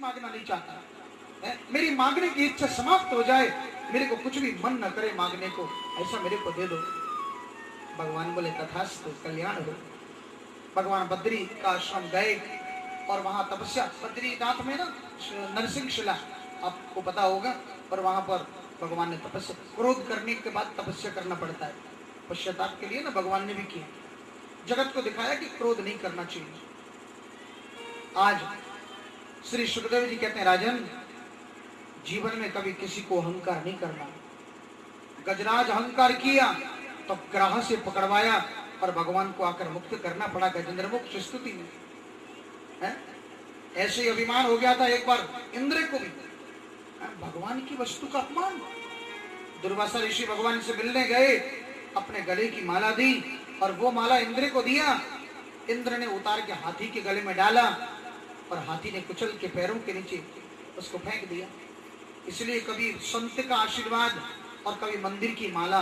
मांगना नहीं चाहता है, मेरी मांगने की इच्छा समाप्त हो जाए, मेरे को कुछ भी मन न करे मांगने को, ऐसा मेरे को दे दो। भगवान बोले तथास्तु, कल्याण हो। भगवान बद्री का आश्रम गए और वहां तपस्या, बद्रीनाथ में ना नरसिंह शिला आपको पता होगा, और वहां पर भगवान ने तपस्या, क्रोध करने के बाद तपस्या करना पड़ता है, पश्चाताप के लिए ना भगवान ने भी किया, जगत को दिखाया कि क्रोध नहीं करना चाहिए। आज श्री सुखदेव जी कहते हैं, राजन जीवन में कभी किसी को अहंकार नहीं करना। गजराज अहंकार किया तो ग्राह से पकड़वाया और भगवान को आकर मुक्त करना पड़ा गजेंद्र मुक्त स्तुति में है? ऐसे ही अभिमान हो गया था एक बार इंद्र को भी, भगवान की वस्तु का अपमान। दुर्वासा ऋषि भगवान से मिलने गए, अपने गले की माला दी और वो माला इंद्र को दिया। इंद्र ने उतार के हाथी के गले में डाला और हाथी ने कुचल के पैरों के नीचे उसको फेंक दिया। इसलिए कभी संत का आशीर्वाद और कभी मंदिर की माला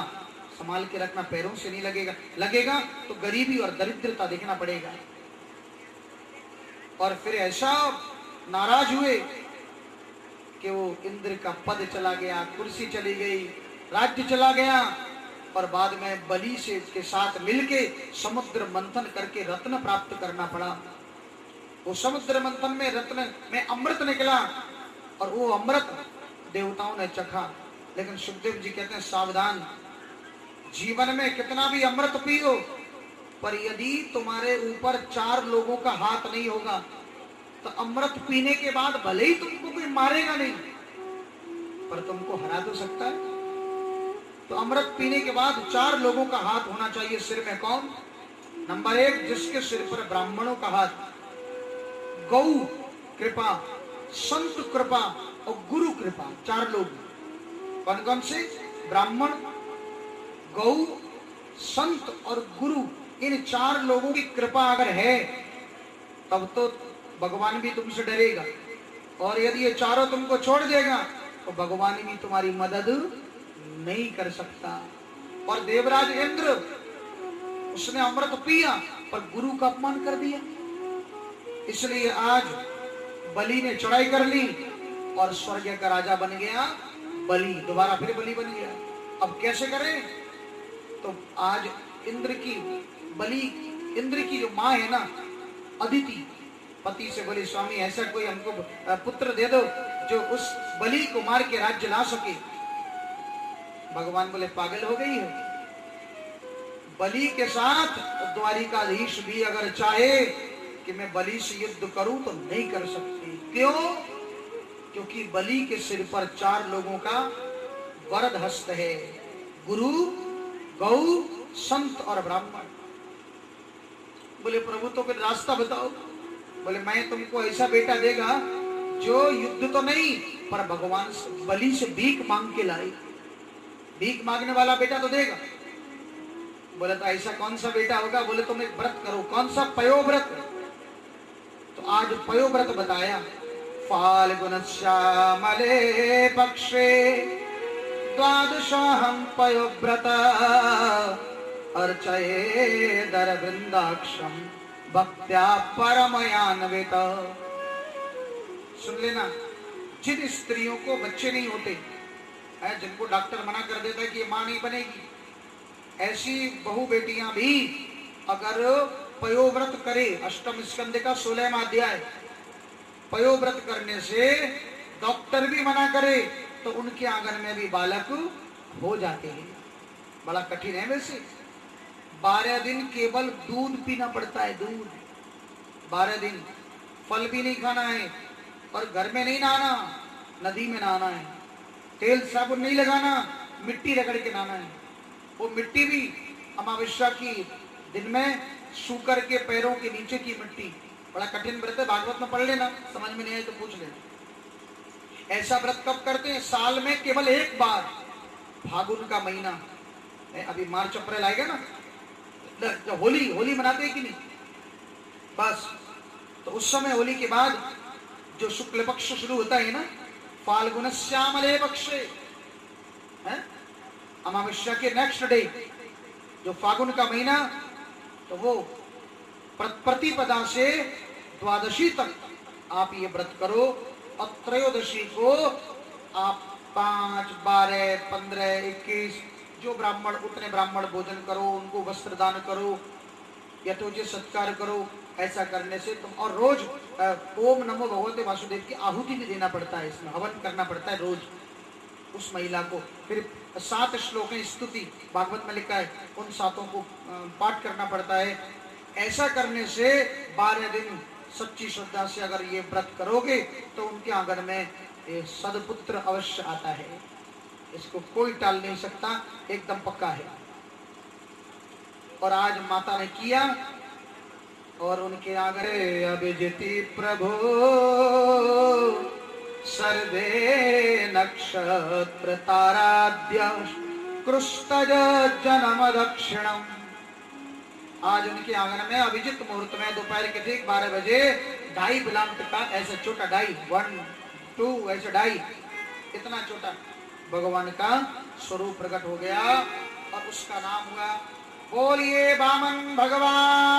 संभाल के रखना, पैरों से नहीं लगेगा, लगेगा तो गरीबी और दरिद्रता देखना पड़ेगा। और फिर ऐसा नाराज हुए कि वो इंद्र का पद चला गया, कुर्सी चली गई, राज्य चला गया, और बाद में बलि से के साथ मिलके समुद्र मंथन करके रत्न प्राप्त करना पड़ा। वो समुद्र मंथन में रत्न में अमृत निकला और वो अमृत देवताओं ने चखा। लेकिन सुखदेव जी कहते हैं, सावधान, जीवन में कितना भी अमृत पियो, पर यदि तुम्हारे ऊपर 4 लोगों का हाथ नहीं होगा तो अमृत पीने के बाद भले ही तुमको कोई मारेगा नहीं, पर तुमको हरा तो सकता है। तो अमृत पीने के बाद 4 लोगों का हाथ होना चाहिए सिर में। कौन? नंबर 1, जिसके सिर पर ब्राह्मणों का हाथ, गौ कृपा, संत कृपा और गुरु कृपा, 4 लोग। कौन कौन से? ब्राह्मण, गौ, संत और गुरु। इन 4 लोगों की कृपा अगर है तब तो भगवान भी तुमसे डरेगा, और यदि ये चारों तुमको छोड़ देगा तो भगवान भी तुम्हारी मदद नहीं कर सकता। और देवराज इंद्र, उसने अमृत पिया पर गुरु का अपमान कर दिया, इसलिए आज बलि ने चढ़ाई कर ली और स्वर्ग का राजा बन गया बलि, दोबारा फिर बलि बन गया। अब कैसे करें? तो आज इंद्र की बलि, इंद्र की जो माँ है ना अदिति, पति से बोली, स्वामी ऐसा कोई हमको पुत्र दे दो जो उस बलि को मार के राज्य ला सके। भगवान बोले, पागल हो गई है? बलि के साथ द्वारिकाधीश भी अगर चाहे कि मैं बलि से युद्ध करूं तो नहीं कर सकती। क्यों? क्योंकि बलि के सिर पर 4 लोगों का वरद हस्त है, गुरु, गौ, संत और ब्राह्मण। बोले, प्रभु तो फिर रास्ता बताओ। बोले, मैं तुमको ऐसा बेटा देगा जो युद्ध तो नहीं पर भगवान से, बलि से भीख मांग के लाए। भीख मांगने वाला बेटा तो देगा। बोले, तो ऐसा कौन सा बेटा होगा? बोले, तुम एक व्रत करो। कौन सा? पयोव्रत। तो आज पयोव्रत बताया। फाल्गुनश्यामले पक्षे द्वादशाहं पयोव्रत अर्चयेदरविन्दाक्षं भक्त्या परमयान्वित। सुन लेना, जिन स्त्रियों को बच्चे नहीं होते है, जिनको डॉक्टर मना कर देता है कि ये मां नहीं बनेगी, ऐसी बहु बेटियां भी अगर पयोव्रत करे, अष्टम स्कंद का 16वां अध्याय, पयोव्रत करने से डॉक्टर भी मना करे तो उनके आंगन में भी बालक हो जाते हैं। बड़ा कठिन है वैसे। 12 दिन केवल दूध पीना पड़ता है, दूध। 12 दिन फल भी नहीं खाना है, और घर में नहीं नहाना, नदी में नहाना है। तेल साबुन नहीं लगाना, मिट्टी रगड़ के नहाना है। वो मिट्टी भी अमावस्या की दिन में सूकर के पैरों के नीचे की मिट्टी। बड़ा कठिन व्रत है, भागवत में पढ़ लेना, समझ में नहीं आए तो पूछ लेना। ऐसा व्रत कब करते हैं? साल में केवल एक बार, फागुन का महीना, अभी मार्च अप्रैल आएगा ना, तो होली मनाते हैं कि नहीं? बस, तो उस समय होली के बाद जो शुक्ल पक्ष शुरू होता है ना, फाल्गुनश्यामले पक्षे, अमावस्या के नेक्स्ट डे जो फागुन का महीना, तो वो प्रतिपदा से द्वादशी तक आप ये व्रत करो और त्रयोदशी को आप 5, 12, 15, 21 जो ब्राह्मण, उतने ब्राह्मण भोजन करो, उनको वस्त्र दान करो, यथोचित सत्कार करो। ऐसा करने से तुम, और रोज ओम नमो भगवते वासुदेव की आहुति भी देना पड़ता है, इसमें हवन करना पड़ता है रोज उस महिला को। फिर 7 श्लोकें स्तुति भागवत में लिखा है, उन 7 को पाठ करना पड़ता है। ऐसा करने से 12 दिन सच्ची श्रद्धा से अगर ये व्रत करोगे तो उनके आंगन में सदपुत्र अवश्य आता है, इसको कोई टाल नहीं सकता, एकदम पक्का है। और आज माता ने किया और उनके आंगन अभिजिति प्रभु सर्वे नक्षत्र ताराद्य कृष्टज जन्म दक्षिणम। आज उनके आंगन में अभिजित मुहूर्त में दोपहर के ठीक 12 बजे 2.5 बिलांत का ऐसा छोटा 2.5, 1, 2 ऐसा 2.5 इतना छोटा भगवान का स्वरूप प्रकट हो गया और उसका नाम हुआ बोलिए वामन भगवान